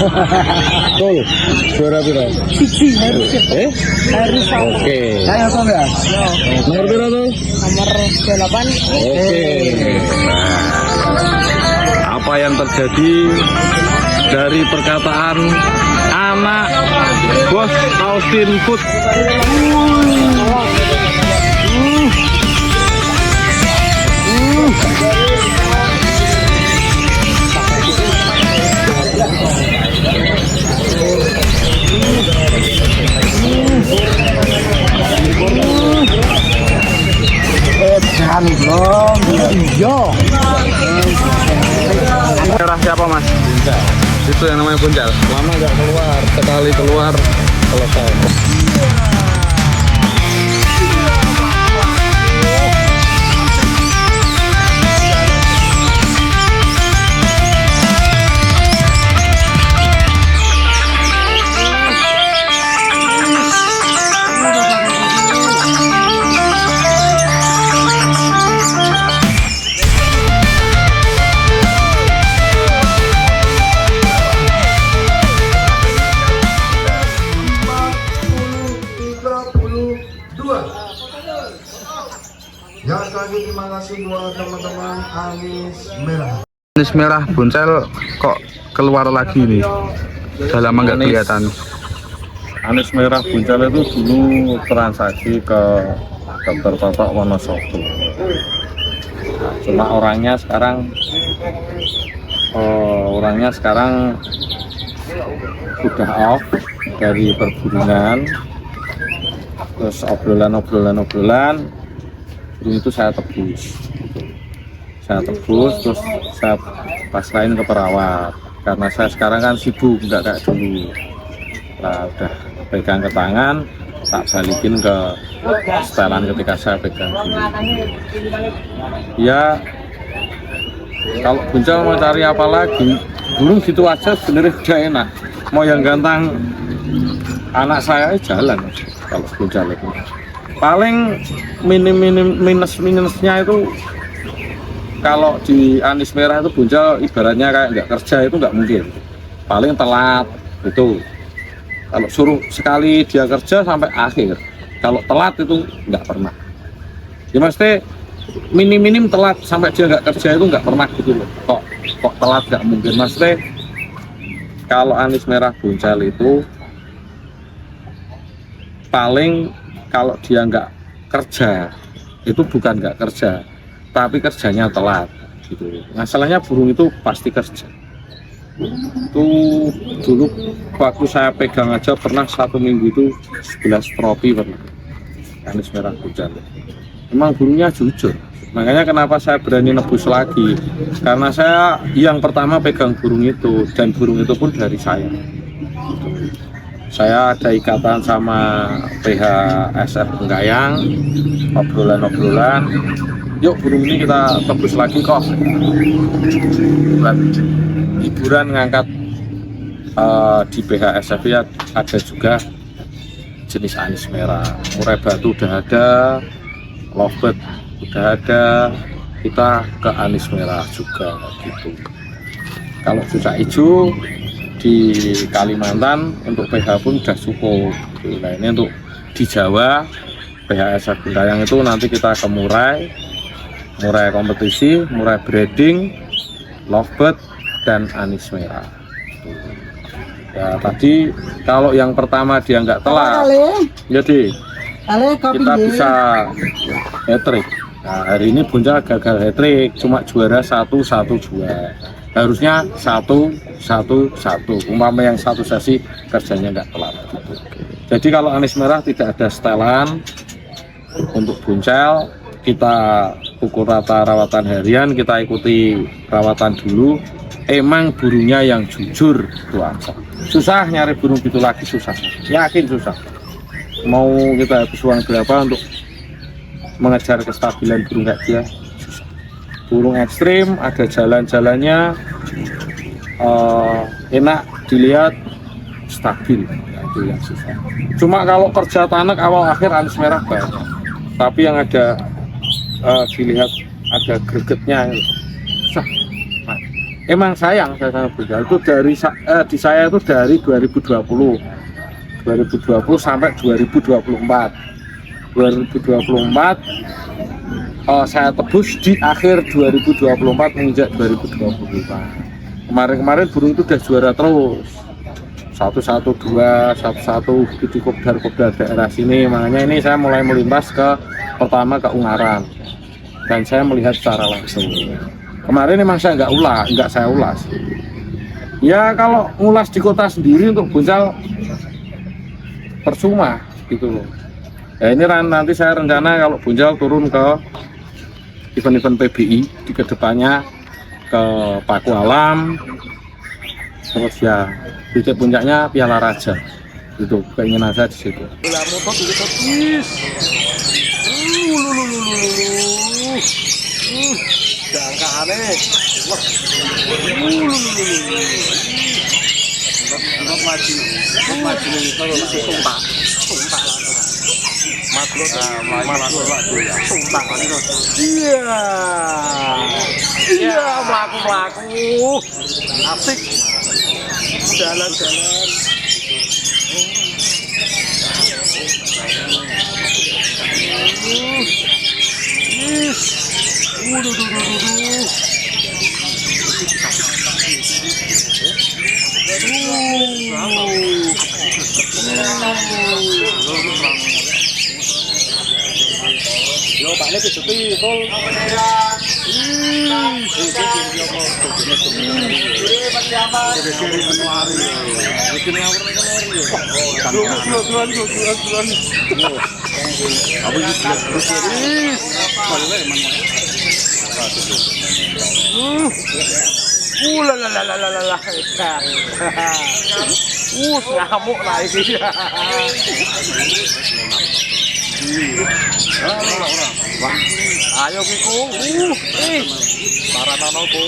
Betul. Juara berapa? Siji harus. Harus. Oke. Ayo kok ya. Nomor berapa tuh? Nomor 8. Oke. Apa yang terjadi dari perkataan anak bos Austin Food? Jangan belum. Iya. Merah siapa mas? Buncal. Itu yang namanya buncal. Lama nggak keluar, sekali keluar selesai. Yang lagi terima kasih buat teman-teman Anis Merah. Anis merah buncal kok keluar lagi nih? Udah lama nggak kelihatan. Anis merah buncal itu dulu transaksi ke Dr. Totok Wonosobo. Cuma orangnya sekarang sudah off dari perburuan. Terus obrolan itu saya tebus terus saya pasrahin ke perawat karena saya sekarang kan sibuk nggak kayak dulu. Nah, udah pegang ke tangan tak balikin ke setelan ketika saya pegang dulu. Ya kalau buncal mau cari apa lagi, burung gitu aja sebenarnya udah enak. Mau yang ganteng anak saya jalan kalau buncal itu. Paling minusnya itu kalau di Anis merah itu buncal ibaratnya kayak nggak kerja itu nggak mungkin. Paling telat itu. Kalau suruh sekali dia kerja sampai akhir. Kalau telat itu nggak pernah. Ya mesti minim telat sampai dia nggak kerja itu nggak pernah gitu loh. Kok telat nggak mungkin. Mesti kalau Anis merah buncal itu paling kalau dia nggak kerja itu bukan nggak kerja tapi kerjanya telat gitu. Masalahnya burung itu pasti kerja. Itu dulu waktu saya pegang aja pernah 1 minggu itu 11 tropi pernah Anis merah buncal. Emang burungnya jujur, makanya kenapa saya berani nebus lagi, karena saya yang pertama pegang burung itu dan burung itu pun dari saya. Saya ada ikatan sama PHSF Penggayang, obrolan, yuk burung ini kita tebus lagi kok. Buat hiburan ngangkat di PHSF ya ada juga jenis Anis merah. Murai batu udah ada, lovebird udah ada, kita ke Anis merah juga gitu. Kalau cucak hijau di Kalimantan untuk PH pun udah cukup. Nah ini untuk di Jawa PHSF Penggayang itu nanti kita ke murai kompetisi, murai breeding, lovebird dan Anis merah. Ya tadi kalau yang pertama dia nggak telat, jadi kita bisa hat-trick. Nah hari ini buncal gagal hat-trick, cuma juara 1-1-2. Harusnya 1-1-1. Umpama yang satu sesi kerjanya nggak telat. Jadi kalau Anis merah tidak ada setelan untuk buncal, kita pukul rata rawatan harian, kita ikuti rawatan dulu. Emang burungnya yang jujur itu aja. Susah nyari burung gitu lagi, susah. Yakin susah. Mau kita habis uang berapa untuk mengejar kestabilan burung kayak dia? Burung ekstrim, ada jalan-jalannya, enak dilihat, stabil, itu yang susah. Cuma kalau kerja tanek awal akhir Anis merah banyak, tapi yang ada dilihat ada gregetnya susah. emang sayang saya sangat Bunjal itu di saya itu dari 2020 sampai 2024 saya tebus di akhir 2024 menginjak 2025. Kemarin burung itu udah juara terus 112 11 begitu kopdar daerah sini. Makanya ini saya mulai melintas pertama ke Ungaran dan saya melihat secara langsung. Kemarin memang saya nggak saya ulas. Ya kalau ngulas di kota sendiri untuk Bunjal percuma gitu loh. Ya ini nanti saya rencana kalau Bunjal turun ke event-event PBI di kedepannya ke Paku Alam, terus ya titik puncaknya Piala Raja. Itu keinginan saya di situ. Iya, melaku asik jalan-jalan. Yo, Pak Lep itu tol. Ngamuk lagi. Ayo Kiko. Paranono ko.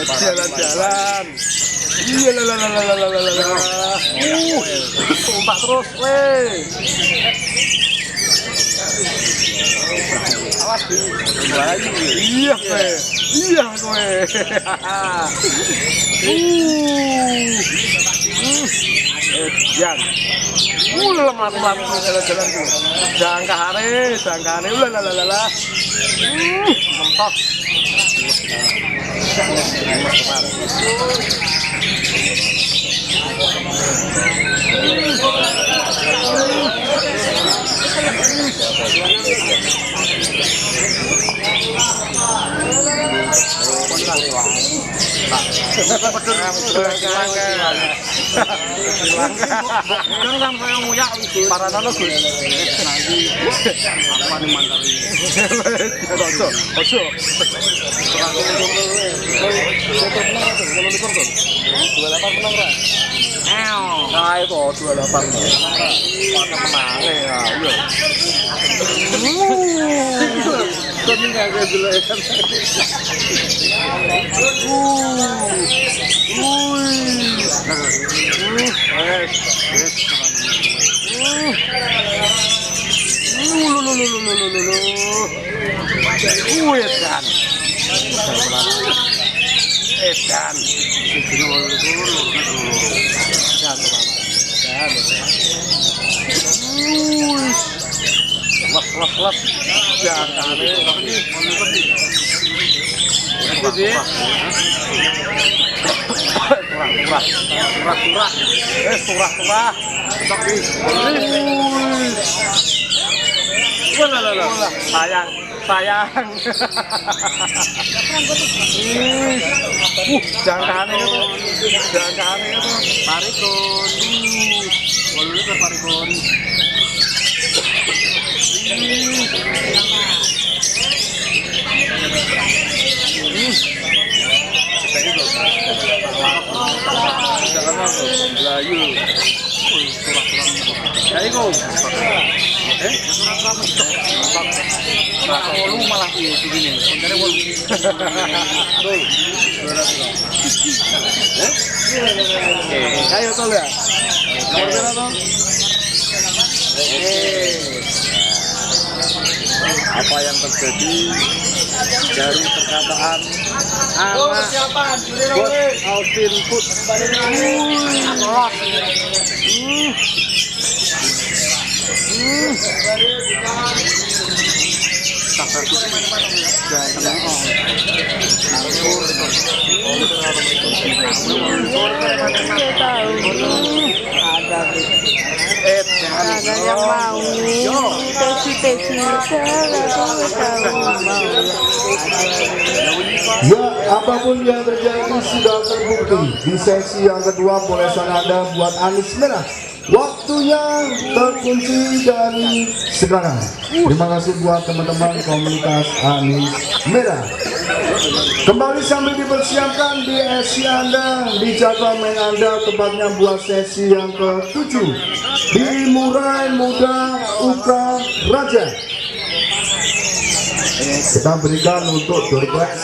Jalan-jalan. Iya lalalala. Tumpak terus weh. Awas di. Iya weh. Iya kowe. Yan. Lemah jalan-jalan tuh. Jangkahane, lalalala. Mentok. Jangan saya nguyak itu. Para nana gus. Nanti apa nih mantap ini? Ojo. Nah itu 28 pada menang ya. Kami nggak ada jelekan. Edan. Lep. Jangan sayang. Jangan itu. Parikon. Walu ke parikon. Wolu malah itu gini, kontene wolu. Ayo tol ya. Nomor berapa, Bang? apa yang terjadi dari perkataan anak Coach Alvin Put. Ada yang mau teci-teci Ya, apapun yang terjadi sudah terbukti. Di sesi yang kedua bolesan Anda buat Anis Merah. Waktunya terkunci dari sekarang. Terima kasih buat teman-teman komunitas Anis Merah. Kembali sambil dipersiapkan di sesi Anda, di jadwal main Anda, tempatnya buat sesi yang ke-7 di Murai Muda Uka Raja. Kita berikan untuk doorpress,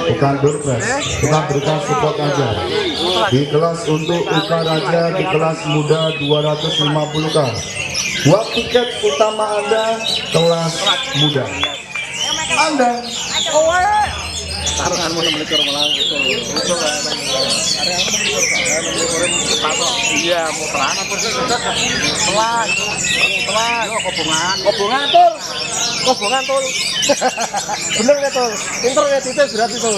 bukan doorpress, kita berikan support aja. Di kelas untuk Uka Raja, di kelas muda 250k. Buat tiket utama Anda, kelas muda. Anda Taruhanmu 6 likur malah itu. Iya, mau pelan apa sih? Pelan. Yo, kobongan tul. Bener ya tul. Pinter ya titik berarti tul.